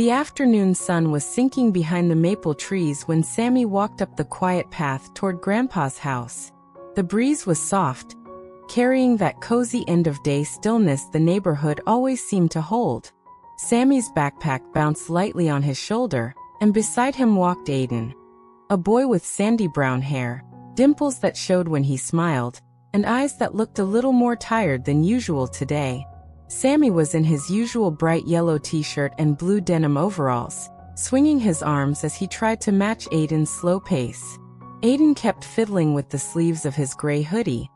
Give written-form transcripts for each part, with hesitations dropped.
The afternoon sun was sinking behind the maple trees when Sammy walked up the quiet path toward Grandpa's house. The breeze was soft, carrying that cozy end-of-day stillness the neighborhood always seemed to hold. Sammy's backpack bounced lightly on his shoulder, and beside him walked Aiden, a boy with sandy brown hair, dimples that showed when he smiled, and eyes that looked a little more tired than usual today. Sammy was in his usual bright yellow t-shirt and blue denim overalls, swinging his arms as he tried to match Aiden's slow pace. Aiden kept fiddling with the sleeves of his gray hoodie,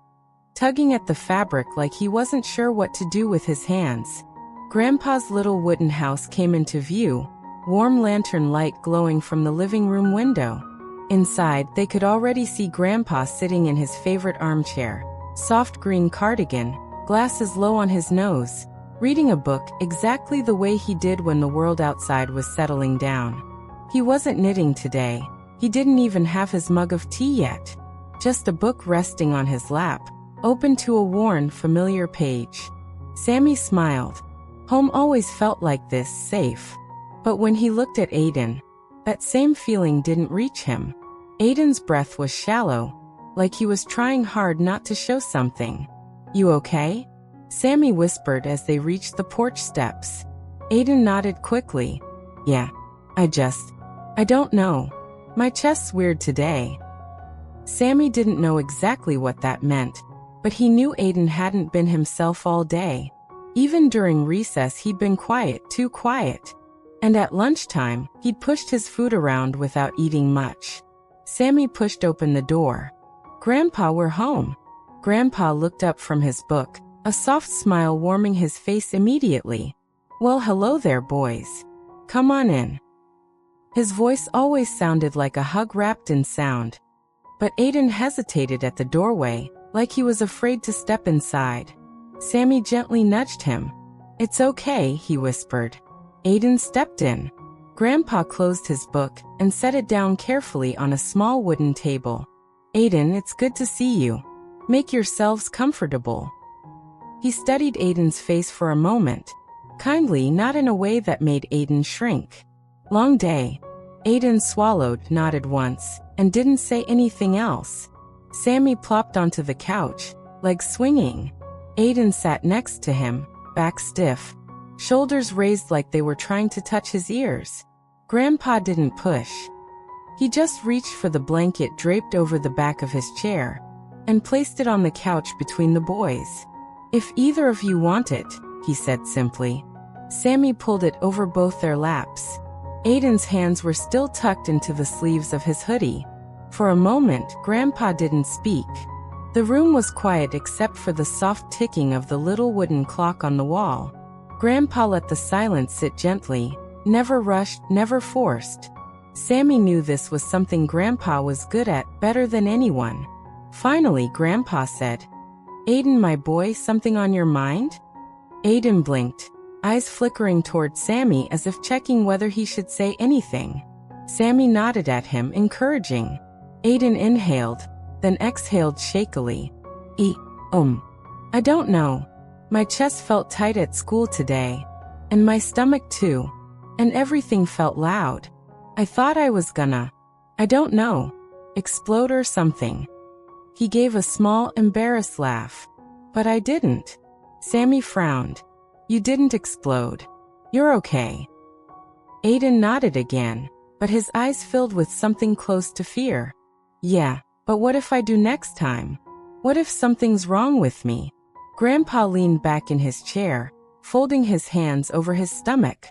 tugging at the fabric like he wasn't sure what to do with his hands. Grandpa's little wooden house came into view, warm lantern light glowing from the living room window. Inside, they could already see Grandpa sitting in his favorite armchair, soft green cardigan, glasses low on his nose, reading a book exactly the way he did when the world outside was settling down. He wasn't knitting today. He didn't even have his mug of tea yet. Just a book resting on his lap, open to a worn, familiar page. Sammy smiled. Home always felt like this, safe. But when he looked at Aiden, that same feeling didn't reach him. Aiden's breath was shallow, like he was trying hard not to show something. "You okay?" Sammy whispered as they reached the porch steps. Aiden nodded quickly. "Yeah, I don't know. My chest's weird today." Sammy didn't know exactly what that meant, but he knew Aiden hadn't been himself all day. Even during recess he'd been quiet, too quiet. And at lunchtime, he'd pushed his food around without eating much. Sammy pushed open the door. "Grandpa, we're home." Grandpa looked up from his book, a soft smile warming his face immediately. "Well, hello there, boys. Come on in." His voice always sounded like a hug wrapped in sound. But Aiden hesitated at the doorway, like he was afraid to step inside. Sammy gently nudged him. "It's okay," he whispered. Aiden stepped in. Grandpa closed his book and set it down carefully on a small wooden table. "Aiden, it's good to see you. Make yourselves comfortable." He studied Aiden's face for a moment, kindly, not in a way that made Aiden shrink. "Long day." Aiden swallowed, nodded once, and didn't say anything else. Sammy plopped onto the couch, legs swinging. Aiden sat next to him, back stiff, shoulders raised like they were trying to touch his ears. Grandpa didn't push. He just reached for the blanket draped over the back of his chair and placed it on the couch between the boys. "If either of you want it," he said simply. Sammy pulled it over both their laps. Aiden's hands were still tucked into the sleeves of his hoodie. For a moment, Grandpa didn't speak. The room was quiet except for the soft ticking of the little wooden clock on the wall. Grandpa let the silence sit gently, never rushed, never forced. Sammy knew this was something Grandpa was good at, better than anyone. Finally, Grandpa said, "Aiden, my boy, something on your mind?" Aiden blinked, eyes flickering toward Sammy as if checking whether he should say anything. Sammy nodded at him, encouraging. Aiden inhaled, then exhaled shakily. I don't know. My chest felt tight at school today. And my stomach too. And everything felt loud. I thought I was gonna, I don't know, explode or something." He gave a small, embarrassed laugh. "But I didn't." Sammy frowned. "You didn't explode. You're okay." Aiden nodded again, but his eyes filled with something close to fear. "Yeah, but what if I do next time? What if something's wrong with me?" Grandpa leaned back in his chair, folding his hands over his stomach.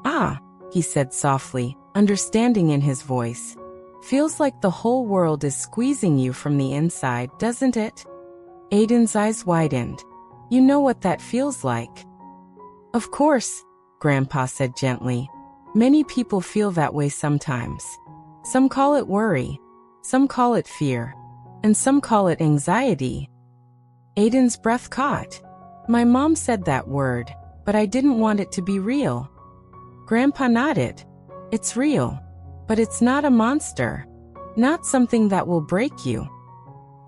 "Ah," he said softly, understanding in his voice. "Feels like the whole world is squeezing you from the inside, doesn't it?" Aiden's eyes widened. "You know what that feels like." "Of course," Grandpa said gently. "Many people feel that way sometimes. Some call it worry, some call it fear, and some call it anxiety." Aiden's breath caught. "My mom said that word, but I didn't want it to be real." Grandpa nodded. "It's real. But it's not a monster. Not something that will break you."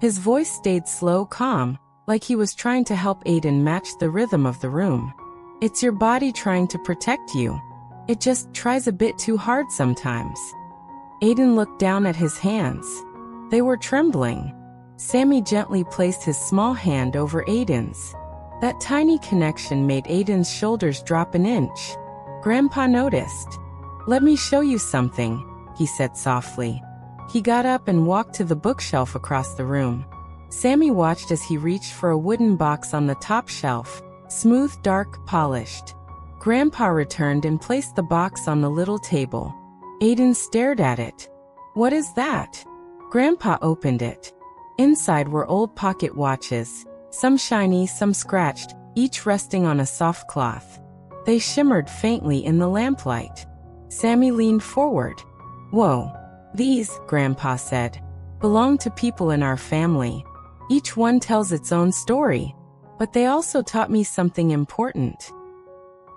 His voice stayed slow, calm, like he was trying to help Aiden match the rhythm of the room. "It's your body trying to protect you. It just tries a bit too hard sometimes. Aiden looked down at his hands. They were trembling. Sammy gently placed his small hand over Aiden's. That tiny connection made Aiden's shoulders drop an inch. Grandpa noticed. "Let me show you something," he said softly. He got up and walked to the bookshelf across the room. Sammy watched as he reached for a wooden box on the top shelf, smooth, dark, polished. Grandpa returned and placed the box on the little table. Aiden stared at it. "What is that?" Grandpa opened it. Inside were old pocket watches, some shiny, some scratched, each resting on a soft cloth. They shimmered faintly in the lamplight. Sammy leaned forward. "Whoa. These," Grandpa said, "belong to people in our family. Each one tells its own story, but they also taught me something important."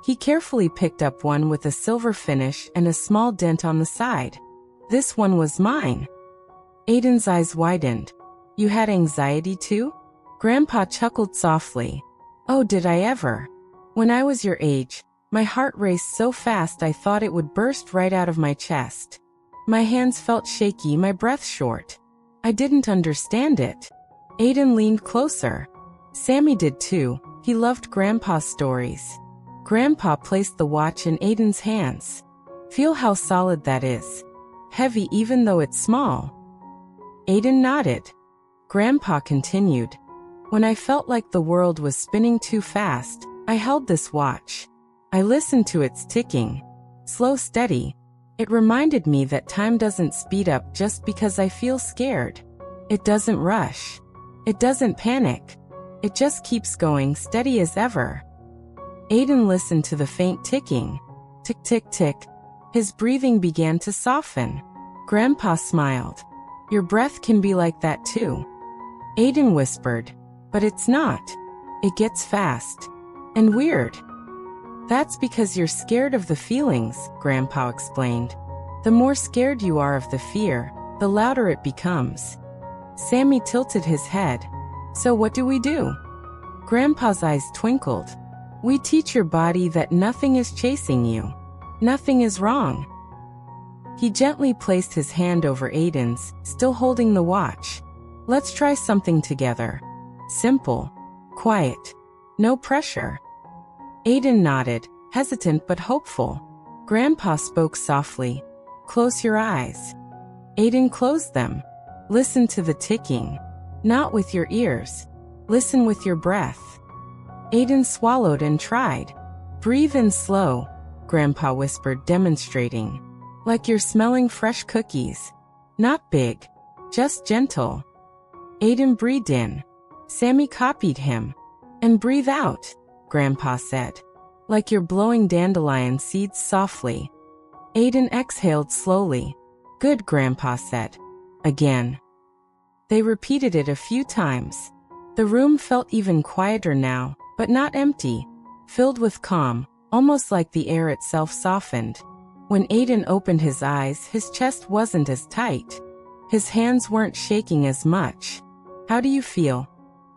He carefully picked up one with a silver finish and a small dent on the side. "This one was mine." Aiden's eyes widened. "You had anxiety too?" Grandpa chuckled softly. "Oh, did I ever? When I was your age, my heart raced so fast I thought it would burst right out of my chest. My hands felt shaky, my breath short. I didn't understand it." Aiden leaned closer. Sammy did too. He loved Grandpa's stories. Grandpa placed the watch in Aiden's hands. "Feel how solid that is. Heavy even though it's small." Aiden nodded. Grandpa continued. "When I felt like the world was spinning too fast, I held this watch. I listened to its ticking. Slow, steady. It reminded me that time doesn't speed up just because I feel scared. It doesn't rush. It doesn't panic. It just keeps going steady as ever." Aiden listened to the faint ticking. Tick, tick, tick. His breathing began to soften. Grandpa smiled. "Your breath can be like that too." Aiden whispered. "But it's not. It gets fast. And weird." "That's because you're scared of the feelings," Grandpa explained. "The more scared you are of the fear, the louder it becomes." Sammy tilted his head. "So what do we do?" Grandpa's eyes twinkled. "We teach your body that nothing is chasing you. Nothing is wrong." He gently placed his hand over Aiden's, still holding the watch. "Let's try something together. Simple. Quiet. No pressure." Aiden nodded, hesitant but hopeful. Grandpa spoke softly. "Close your eyes." Aiden closed them. "Listen to the ticking. Not with your ears. Listen with your breath." Aiden swallowed and tried. "Breathe in slow," Grandpa whispered, demonstrating. "Like you're smelling fresh cookies. Not big. Just gentle." Aiden breathed in. Sammy copied him. "And breathe out," Grandpa said. "Like you're blowing dandelion seeds softly." Aiden exhaled slowly. "Good," Grandpa said. Again. They repeated it a few times. The room felt even quieter now, but not empty. Filled with calm, almost like the air itself softened. When Aiden opened his eyes, his chest wasn't as tight. His hands weren't shaking as much. "How do you feel?"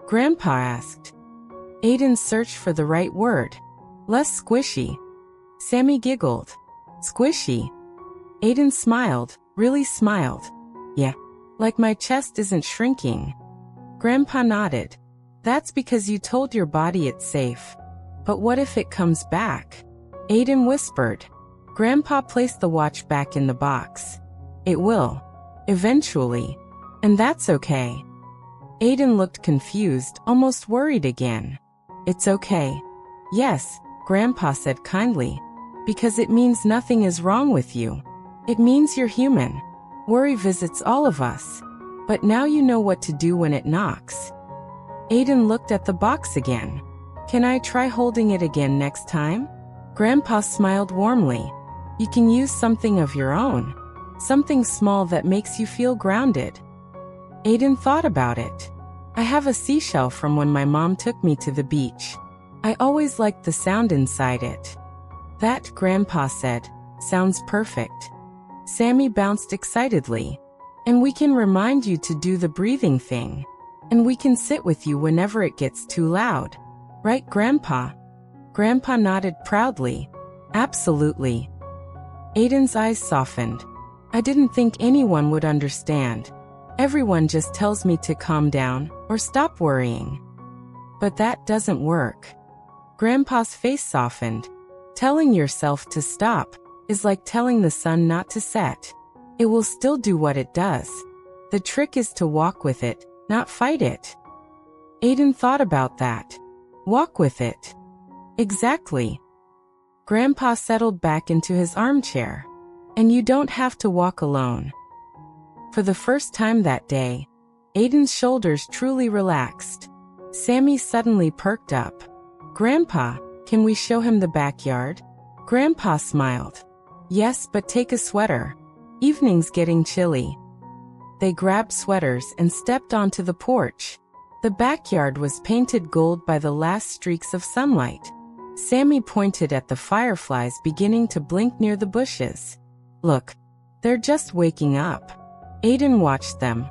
Grandpa asked. Aiden searched for the right word. "Less squishy." Sammy giggled. "Squishy?" Aiden smiled, really smiled. "Yeah. Like my chest isn't shrinking." Grandpa nodded. "That's because you told your body it's safe. But what if it comes back?" Aiden whispered. Grandpa placed the watch back in the box. "It will. Eventually. And that's okay." Aiden looked confused, almost worried again. "It's okay." "Yes," Grandpa said kindly. "Because it means nothing is wrong with you. It means you're human. Worry visits all of us. But now you know what to do when it knocks." Aiden looked at the box again. "Can I try holding it again next time?" Grandpa smiled warmly. "You can use something of your own. Something small that makes you feel grounded." Aiden thought about it. "I have a seashell from when my mom took me to the beach. I always liked the sound inside it." "That," Grandpa said, "sounds perfect." Sammy bounced excitedly. "And we can remind you to do the breathing thing. And we can sit with you whenever it gets too loud. Right, Grandpa?" Grandpa nodded proudly. "Absolutely. Aiden's eyes softened. I didn't think anyone would understand. Everyone just tells me to calm down or stop worrying. But that doesn't work. Grandpa's face softened. Telling yourself to stop is like telling the sun not to set. It will still do what it does. The trick is to walk with it, not fight it. Aiden thought about that. Walk with it. Exactly. Grandpa settled back into his armchair. And you don't have to walk alone. For the first time that day, Aiden's shoulders truly relaxed. Sammy suddenly perked up. Grandpa, can we show him the backyard? Grandpa smiled. Yes, but take a sweater. Evening's getting chilly. They grabbed sweaters and stepped onto the porch. The backyard was painted gold by the last streaks of sunlight. Sammy pointed at the fireflies beginning to blink near the bushes. Look, they're just waking up. Aiden watched them,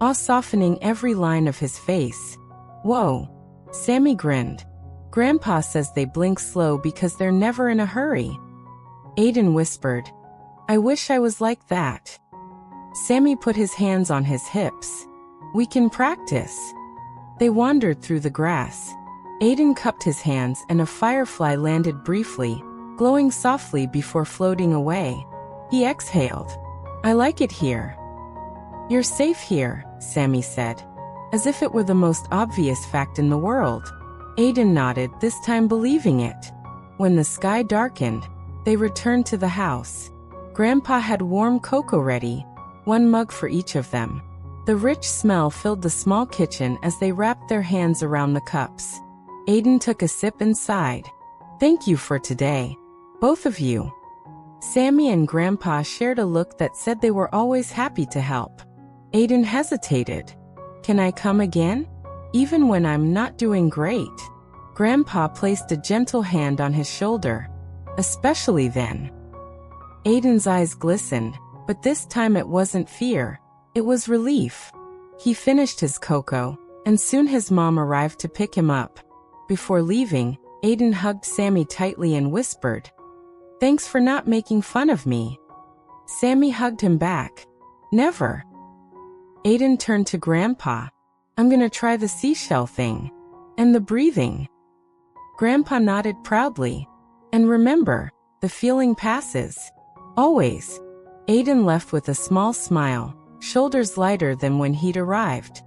awe softening every line of his face. Whoa. Sammy grinned. Grandpa says they blink slow because they're never in a hurry. Aiden whispered, I wish I was like that. Sammy put his hands on his hips. We can practice. They wandered through the grass. Aiden cupped his hands and a firefly landed briefly, glowing softly before floating away. He exhaled. I like it here. You're safe here, Sammy said, as if it were the most obvious fact in the world. Aiden nodded, this time believing it. When the sky darkened, they returned to the house. Grandpa had warm cocoa ready, 1 mug for each of them. The rich smell filled the small kitchen as they wrapped their hands around the cups. Aiden took a sip and sighed. Thank you for today, both of you. Sammy and Grandpa shared a look that said they were always happy to help. Aiden hesitated. Can I come again? Even when I'm not doing great? Grandpa placed a gentle hand on his shoulder. Especially then. Aiden's eyes glistened, but this time it wasn't fear. It was relief. He finished his cocoa, and soon his mom arrived to pick him up. Before leaving, Aiden hugged Sammy tightly and whispered, Thanks for not making fun of me. Sammy hugged him back. Never. Aiden turned to Grandpa. I'm gonna try the seashell thing. And the breathing. Grandpa nodded proudly. And remember, the feeling passes. Always. Aiden left with a small smile, shoulders lighter than when he'd arrived.